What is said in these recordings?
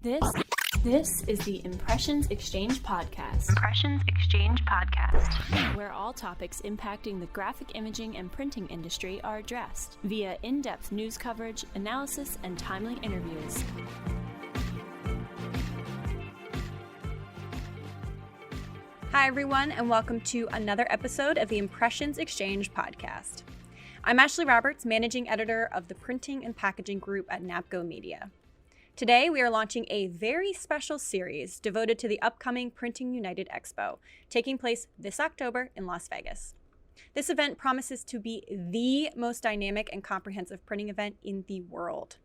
This is the Impressions Xchange podcast. Impressions Xchange podcast, where all topics impacting the graphic imaging and printing industry are addressed via in-depth news coverage, analysis, and timely interviews. Hi, everyone, and welcome to another episode of the Impressions Xchange podcast. I'm Ashley Roberts, managing editor of the Printing and Packaging Group at NAPCO Media. Today, we are launching a very special series devoted to the upcoming Printing United Expo, taking place this October in Las Vegas. This event promises to be the most dynamic and comprehensive printing event in the world.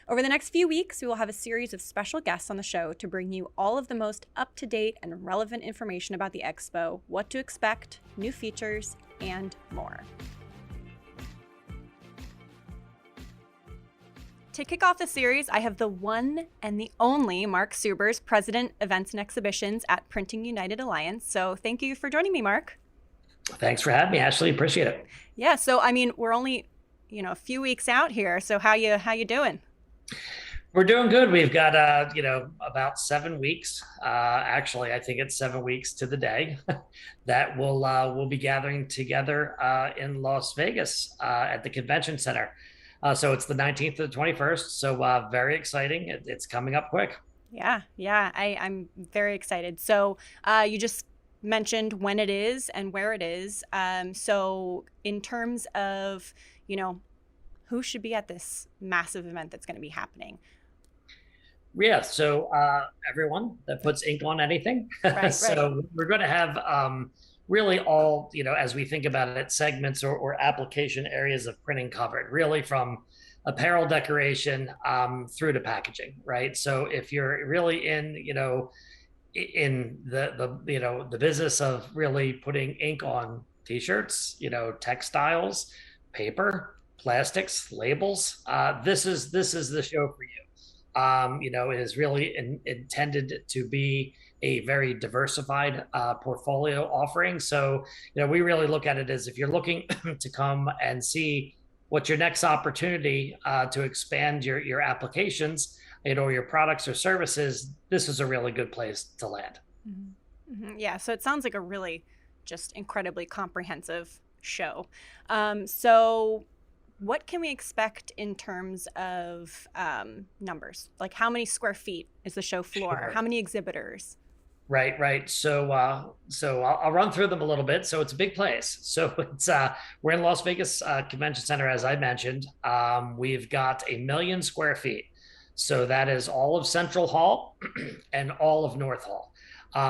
Over the next few weeks, we will have a series of special guests on the show to bring you all of the most up-to-date and relevant information about the expo, what to expect, new features, and more. To kick off the series, I have the one and the only Mark Subers, President, Events and Exhibitions at Printing United Alliance. So thank you for joining me, Mark. Thanks for having me, Ashley. Appreciate it. Yeah, so we're only, a few weeks out here. So how you doing? We're doing good. We've got about 7 weeks. Actually, I think it's 7 weeks to the day that we'll be gathering together in Las Vegas at the convention center. So it's the 19th to the 21st. So very exciting. It's coming up quick. Yeah. I'm very excited. So you just mentioned when it is and where it is. So in terms of, who should be at this massive event that's going to be happening? Yeah. So everyone that puts ink on anything. Right, so we're going to have really all, as we think about it, segments or application areas of printing covered, really from apparel decoration through to packaging, right? So if you're really in the business of really putting ink on t-shirts, textiles, paper, plastics, labels, this is the show for you. It is really intended to be a very diversified portfolio offering. So, we really look at it as if you're looking to come and see what's your next opportunity to expand your applications, your products or services, this is a really good place to land. Mm-hmm. Mm-hmm. Yeah, so it sounds like a really just incredibly comprehensive show. So what can we expect in terms of numbers? Like how many square feet is the show floor? Sure. How many exhibitors? Right. So I'll run through them a little bit. So it's a big place. So it's we're in Las Vegas Convention Center, as I mentioned. We've got 1 million square feet. So that is all of Central Hall and all of North Hall.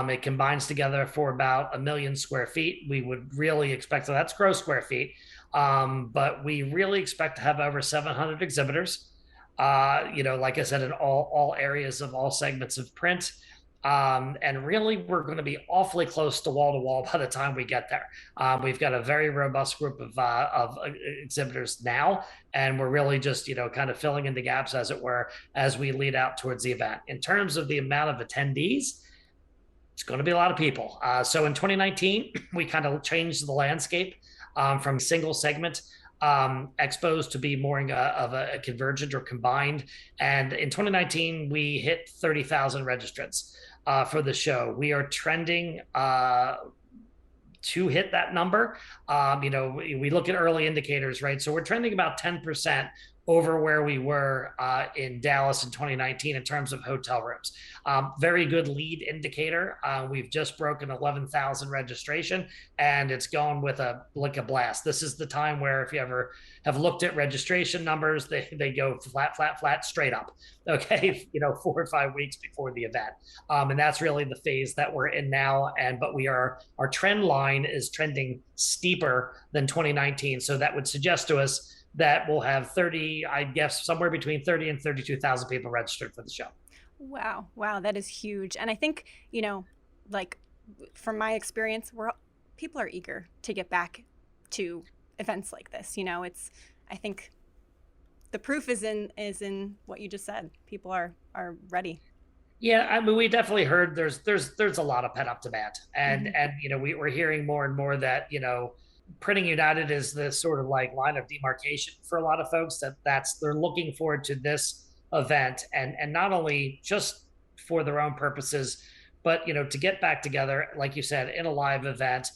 It combines together for about 1 million square feet. We would really expect, so that's gross square feet. But we really expect to have over 700 exhibitors, like I said, in all areas of all segments of print. And really, we're going to be awfully close to wall by the time we get there. We've got a very robust group of exhibitors now, and we're really just, kind of filling in the gaps, as it were, as we lead out towards the event. In terms of the amount of attendees, it's going to be a lot of people. So in 2019, we kind of changed the landscape from single segment expos to be more of a convergent or combined. And in 2019, we hit 30,000 registrants for the show. We are trending to hit that number. We look at early indicators, right? So we're trending about 10% over where we were in Dallas in 2019 in terms of hotel rooms. Very good lead indicator. We've just broken 11,000 registration, and it's going with a blast. This is the time where, if you ever have looked at registration numbers, they go flat, straight up. Okay, 4 or 5 weeks before the event, and that's really the phase that we're in now. But our trend line is trending steeper than 2019, so that would suggest to us that we'll have somewhere between 30 and 32,000 people registered for the show. Wow, that is huge. And I think, from my experience, people are eager to get back to events like this. I think the proof is in what you just said. People are ready. Yeah, we definitely heard there's a lot of pent up demand, and we're hearing more and more that Printing United is the sort of like line of demarcation for a lot of folks they're looking forward to this event, and not only just for their own purposes, but to get back together, like you said, in a live event.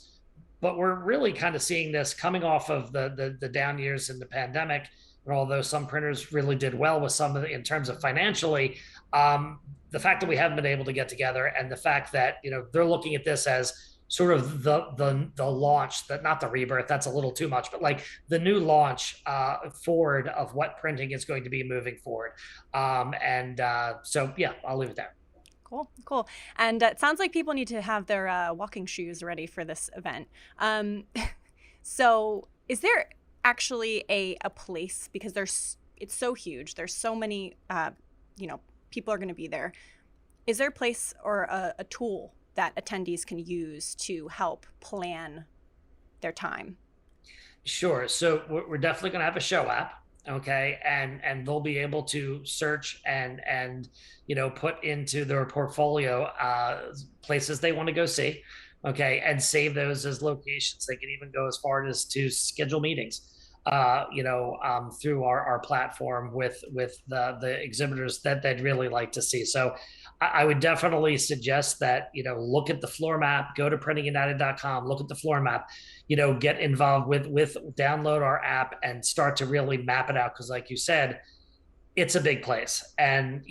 But we're really kind of seeing this coming off of the down years in the pandemic. And although some printers really did well with some of the, in terms of financially, the fact that we haven't been able to get together, and the fact that they're looking at this as sort of the launch, that not the rebirth, that's a little too much, but like the new launch forward of what printing is going to be moving forward. So yeah, I'll leave it there. Cool. And it sounds like people need to have their walking shoes ready for this event. So is there actually a place, because it's so huge, there's so many, people are going to be there. Is there a place or a tool that attendees can use to help plan their time? Sure. So we're definitely going to have a show app. Okay. And they'll be able to search and put into their portfolio places they want to go see. Okay. And save those as locations. They can even go as far as to schedule meetings through our platform with the exhibitors that they'd really like to see. So I would definitely suggest that, look at the floor map, go to printingunited.com, look at the floor map, get involved with download our app and start to really map it out. Cause like you said, it's a big place. And,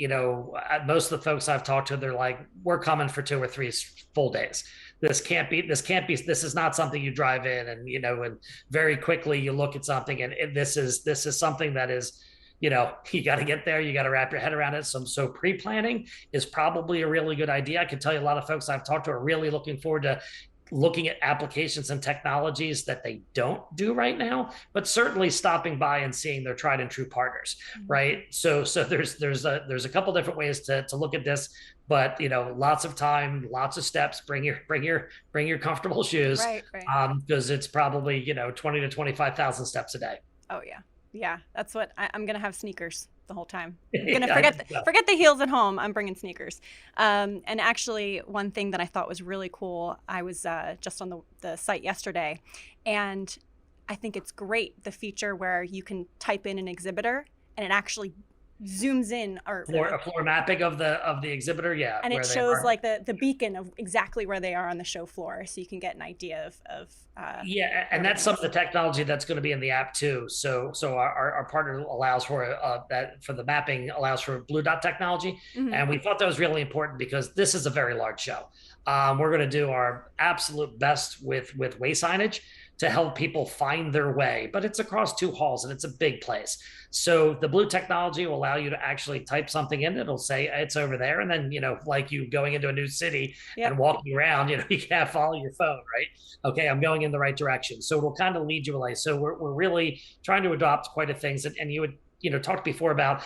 most of the folks I've talked to, they're like, we're coming for 2 or 3 full days. This is not something you drive in and very quickly you look at something, and this is something that is, you got to get there, you got to wrap your head around it. So pre-planning is probably a really good idea. I can tell you a lot of folks I've talked to are really looking forward to looking at applications and technologies that they don't do right now, but certainly stopping by and seeing their tried and true partners, right? So there's a couple different ways to look at this, but lots of time, lots of steps. Bring your comfortable shoes, right. Because it's probably 20 to 25,000 steps a day. Oh yeah, that's what I'm gonna have sneakers the whole time. I'm gonna forget the heels at home. I'm bringing sneakers. And actually, one thing that I thought was really cool, I was just on the site yesterday, and I think it's great, the feature where you can type in an exhibitor and it actually zooms in or a floor mapping of the exhibitor, yeah, and it shows like the beacon of exactly where they are on the show floor, so you can get an idea of and that's some of the technology that's going to be in the app too. So our partner allows for that, for the mapping, allows for blue dot technology, and we thought that was really important because this is a very large show. We're going to do our absolute best with way signage to help people find their way, but it's across 2 halls and it's a big place. So the blue technology will allow you to actually type something in. It'll say it's over there. And then, like you going into a new city and walking around, you can't follow your phone, right? Okay, I'm going in the right direction. So it'll kind of lead you away. So we're really trying to adopt quite a things. And you would, talked before about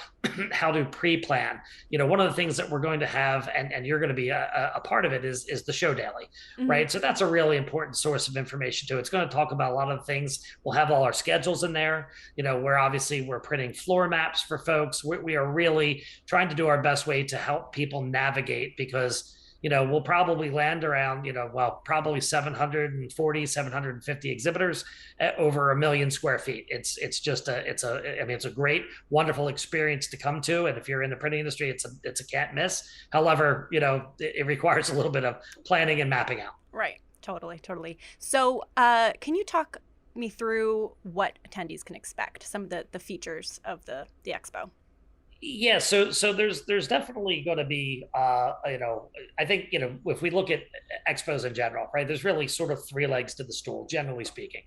how to pre-plan. One of the things that we're going to have, and you're going to be a part of it, is the show daily, right? So that's a really important source of information too. It's going to talk about a lot of things. We'll have all our schedules in there. We're printing floor maps for folks. We are really trying to do our best way to help people navigate, because we'll probably land around, probably 750 exhibitors at over 1 million square feet. It's a great, wonderful experience to come to. And if you're in the printing industry, it's a can't miss. However, it requires a little bit of planning and mapping out. Right. Totally. So can you talk me through what attendees can expect, some of the features of the expo? Yeah, so there's definitely going to be, I think, if we look at expos in general, right, there's really sort of 3 legs to the stool, generally speaking.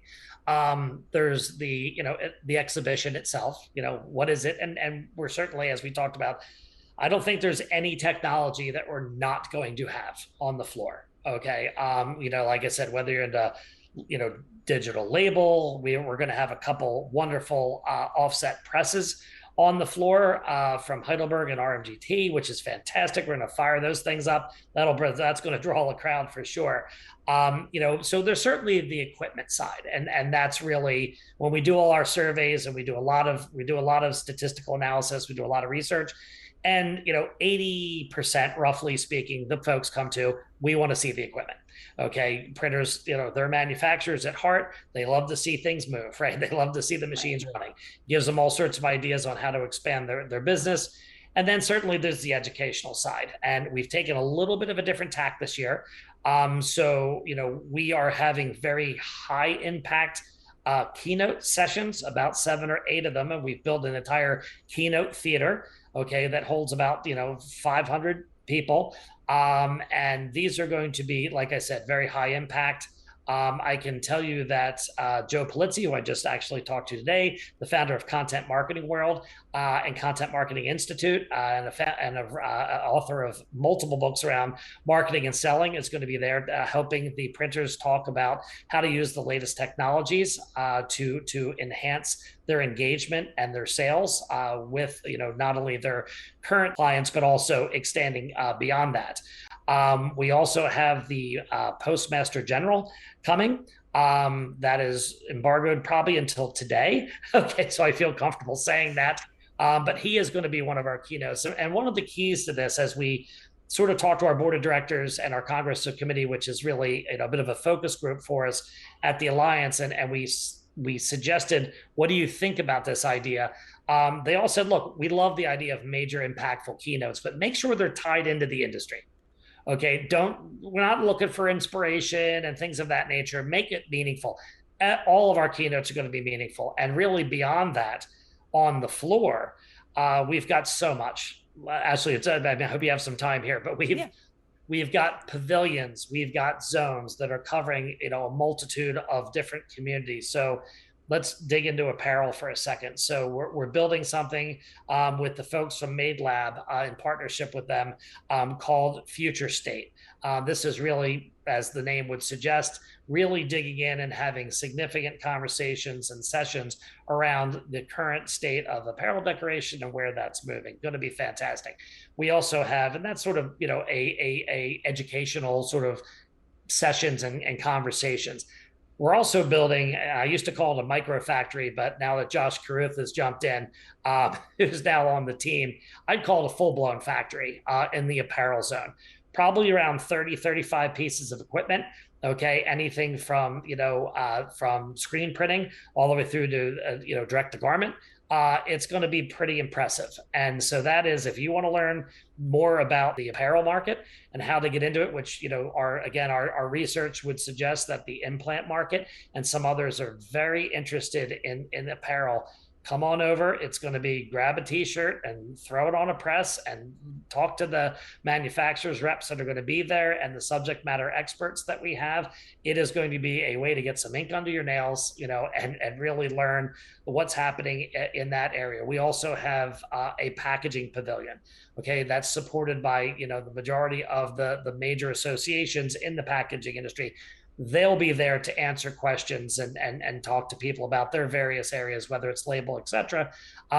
There's the exhibition itself, what is it? And we're certainly, as we talked about, I don't think there's any technology that we're not going to have on the floor. Okay. Like I said, whether you're into, digital label, we're going to have a couple wonderful offset presses on the floor from Heidelberg and RMGT, which is fantastic. We're going to fire those things up. That's going to draw a crowd for sure. So there's certainly the equipment side, and that's really when we do all our surveys, and we do a lot of statistical analysis, we do a lot of research, and 80%, roughly speaking, the folks come to, we want to see the equipment. Okay, printers, they're manufacturers at heart. They love to see things move, right? They love to see the machines running. Gives them all sorts of ideas on how to expand their business. And then certainly there's the educational side. And we've taken a little bit of a different tack this year. So, we are having very high impact keynote sessions, about 7 or 8 of them. And we've built an entire keynote theater, okay, that holds about, 500 people. And these are going to be, like I said, very high impact. I can tell you that Joe Polizzi, who I just actually talked to today, the founder of Content Marketing World and Content Marketing Institute, and author of multiple books around marketing and selling, is going to be there helping the printers talk about how to use the latest technologies to enhance their engagement and their sales with not only their current clients but also extending beyond that. We also have the Postmaster General coming. That is embargoed probably until today. Okay, so I feel comfortable saying that. But he is going to be one of our keynotes. And one of the keys to this, as we sort of talk to our board of directors and our Congress committee, which is really a bit of a focus group for us at the Alliance, and we suggested, what do you think about this idea? They all said, look, we love the idea of major impactful keynotes, but make sure they're tied into the industry. Okay, we're not looking for inspiration and things of that nature. Make it meaningful. All of our keynotes are going to be meaningful. And really beyond that, on the floor, we've got so much. Actually, I hope you have some time here, but we've got pavilions, we've got zones that are covering a multitude of different communities. So let's dig into apparel for a second. So we're building something with the folks from Made Lab in partnership with them called Future State. This is really, as the name would suggest, really digging in and having significant conversations and sessions around the current state of apparel decoration and where that's moving. Going to be fantastic. We also have, and that's sort of a educational sort of sessions and conversations. We're also building, I used to call it a micro factory, but now that Josh Caruth has jumped in, who's now on the team, I'd call it a full-blown factory in the apparel zone. Probably around 30, 35 pieces of equipment. Okay, anything from from screen printing all the way through to direct to garment. It's going to be pretty impressive. And so that is, if you want to learn more about the apparel market and how to get into it, which, our research would suggest that the implant market and some others are very interested in apparel. Come on over. It's going to be grab a t-shirt and throw it on a press and talk to the manufacturers reps that are going to be there and the subject matter experts that we have. It is going to be a way to get some ink under your nails, and really learn what's happening in that area. We also have a packaging pavilion. Okay, that's supported by, the majority of the major associations in the packaging industry. They'll be there to answer questions and talk to people about their various areas, whether it's label, et cetera.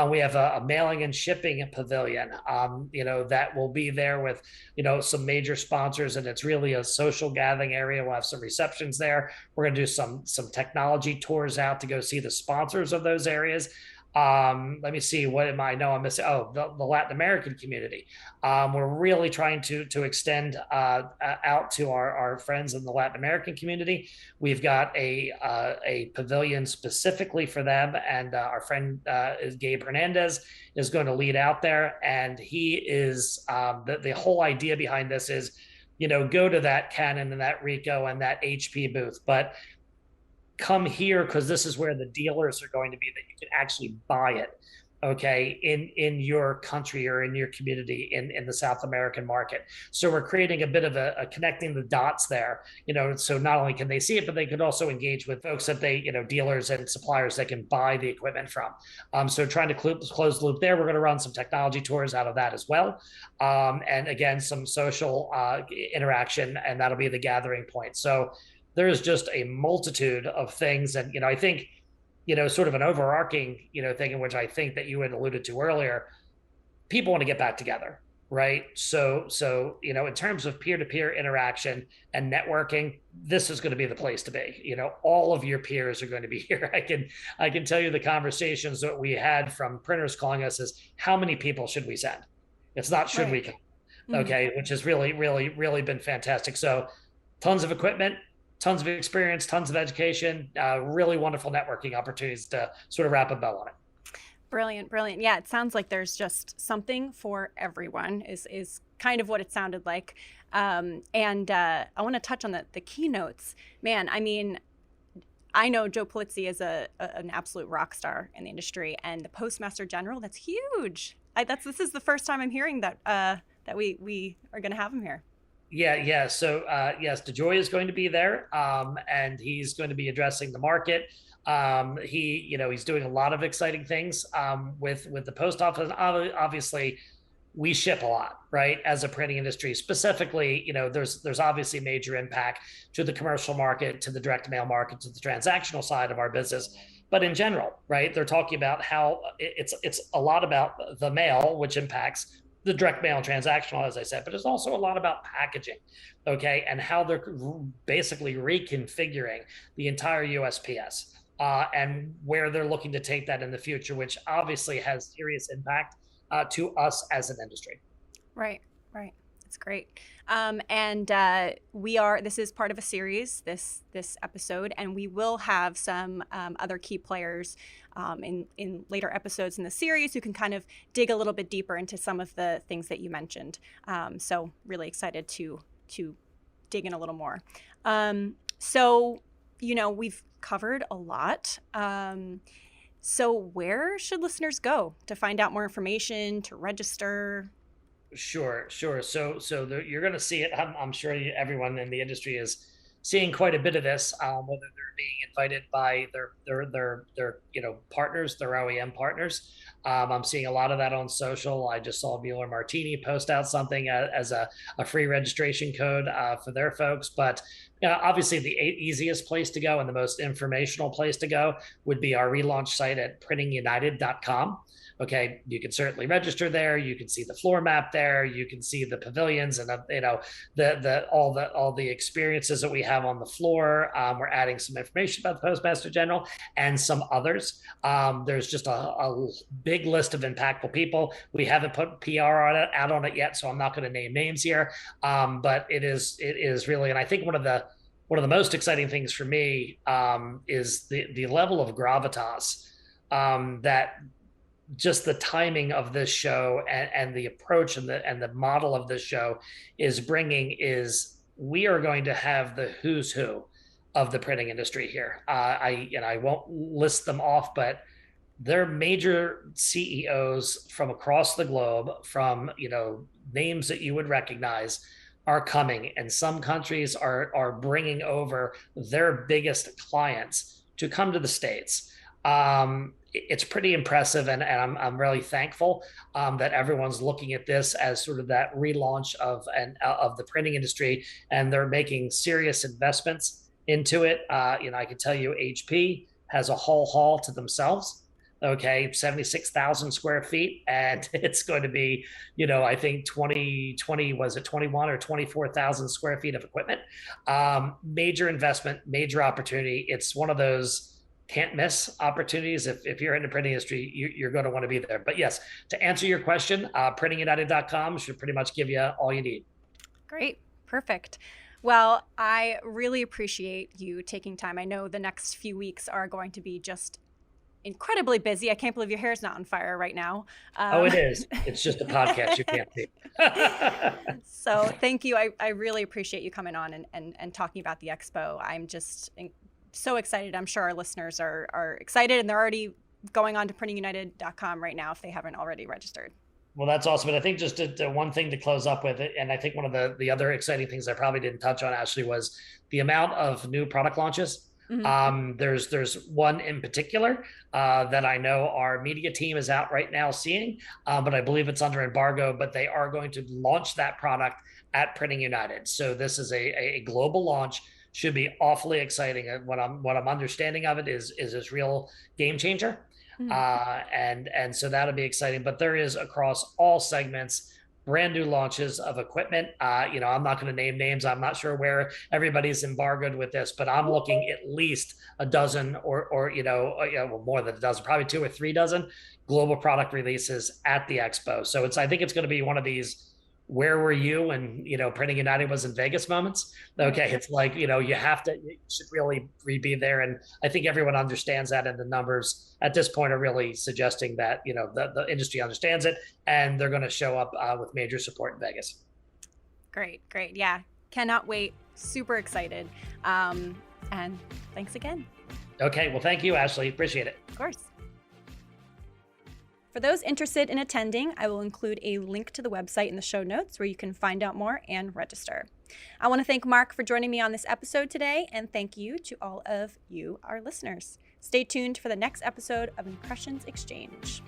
We have a mailing and shipping pavilion, that will be there with, some major sponsors, and it's really a social gathering area. We'll have some receptions there. We're going to do some technology tours out to go see the sponsors of those areas. Let me see, what am I? No, I'm missing. Oh, the Latin American community. We're really trying to extend out to our friends in the Latin American community. We've got a pavilion specifically for them, and our friend is Gabe Hernandez is going to lead out there, and he is the whole idea behind this is, go to that Canon and that Ricoh and that HP booth, but come here because this is where the dealers are going to be, that you can actually buy it, okay, in your country or in your community in the South American market. So we're creating a bit of a connecting the dots there, so not only can they see it, but they could also engage with folks that they, dealers and suppliers that can buy the equipment from. So trying to close the loop there. We're going to run some technology tours out of that as well. And again, some social interaction, and that'll be the gathering point. So there's just a multitude of things. And, I think, sort of an overarching, thing in which I think that you had alluded to earlier, people want to get back together, right? So, in terms of peer-to-peer interaction and networking, this is going to be the place to be. All of your peers are going to be here. I can tell you the conversations that we had from printers calling us is, how many people should we send? It's not should we come, okay, which has really, really, really been fantastic. So tons of equipment, tons of experience, tons of education, really wonderful networking opportunities to sort of wrap a bow on it. Brilliant, brilliant. Yeah, it sounds like there's just something for everyone is kind of what it sounded like. And I want to touch on the keynotes. Man, I mean, I know Joe Polizzi is an absolute rock star in the industry, and the Postmaster General, that's huge. This is the first time I'm hearing that that we are going to have him here. Yeah. So yes, DeJoy is going to be there, and he's going to be addressing the market. He's doing a lot of exciting things with the post office. Obviously, we ship a lot, right? As a printing industry, specifically, there's obviously a major impact to the commercial market, to the direct mail market, to the transactional side of our business. But in general, right, they're talking about how it's a lot about the mail, which impacts the direct mail and transactional, as I said, but it's also a lot about packaging, okay, and how they're basically reconfiguring the entire USPS and where they're looking to take that in the future, which obviously has serious impact to us as an industry. Right. It's great. This is part of a series, this episode, and we will have some other key players in later episodes in the series who can kind of dig a little bit deeper into some of the things that you mentioned. So really excited to dig in a little more. We've covered a lot. So where should listeners go to find out more information, to register? Sure. So you're going to see it. I'm sure everyone in the industry is seeing quite a bit of this, whether they're being invited by their partners, their OEM partners. I'm seeing a lot of that on social. I just saw Mueller Martini post out something as a free registration code for their folks. But obviously, the easiest place to go and the most informational place to go would be our relaunch site at printingunited.com. Okay, you can certainly register there. You can see the floor map there. You can see the pavilions and all the experiences that we have on the floor. We're adding some information about the Postmaster General and some others. There's just a big list of impactful people. We haven't put PR out on it yet, so I'm not going to name names here. But it is really, and I think one of the most exciting things for me is the level of gravitas that just the timing of this show and the approach and the model of this show is bringing is we are going to have the who's who of the printing industry here. I won't list them off, but they're major CEOs from across the globe, from names that you would recognize, are coming, and some countries are bringing over their biggest clients to come to the States. It's pretty impressive, and I'm really thankful that everyone's looking at this as sort of that relaunch of the printing industry, and they're making serious investments into it. I can tell you, HP has a whole hall to themselves. Okay, 76,000 square feet, and it's going to be, I think 20 was it 21 or 24,000 square feet of equipment. Major investment, major opportunity. It's one of those can't miss opportunities. If you're in the printing industry, you're going to want to be there. But yes, to answer your question, printingunited.com should pretty much give you all you need. Great. Perfect. Well, I really appreciate you taking time. I know the next few weeks are going to be just incredibly busy. I can't believe your hair's not on fire right now. It is. It's just a podcast. You can't see. So thank you. I really appreciate you coming on and talking about the expo. I'm just so excited. I'm sure our listeners are excited, and they're already going on to printingunited.com right now if they haven't already registered. Well, that's awesome. But I think just one thing to close up with it, and I think one of the other exciting things I probably didn't touch on, Ashley, was the amount of new product launches. Mm-hmm. There's one in particular that I know our media team is out right now seeing, but I believe it's under embargo, but they are going to launch that product at Printing United. So this is a global launch. Should be awfully exciting. What I'm understanding of it is this real game changer. Mm-hmm. And so that'll be exciting, but there is across all segments, brand new launches of equipment. I'm not going to name names. I'm not sure where everybody's embargoed with this, but I'm looking at least a dozen or more than a dozen, probably 2 or 3 dozen global product releases at the expo. So I think it's going to be one of these where were you when, Printing United was in Vegas moments? Okay. It's like, you should really be there. And I think everyone understands that. And the numbers at this point are really suggesting that, the industry understands it and they're going to show up with major support in Vegas. Great. Yeah. Cannot wait. Super excited. And thanks again. Okay. Well, thank you, Ashley. Appreciate it. Of course. For those interested in attending, I will include a link to the website in the show notes where you can find out more and register. I want to thank Mark for joining me on this episode today, and thank you to all of you, our listeners. Stay tuned for the next episode of Impressions Xchange.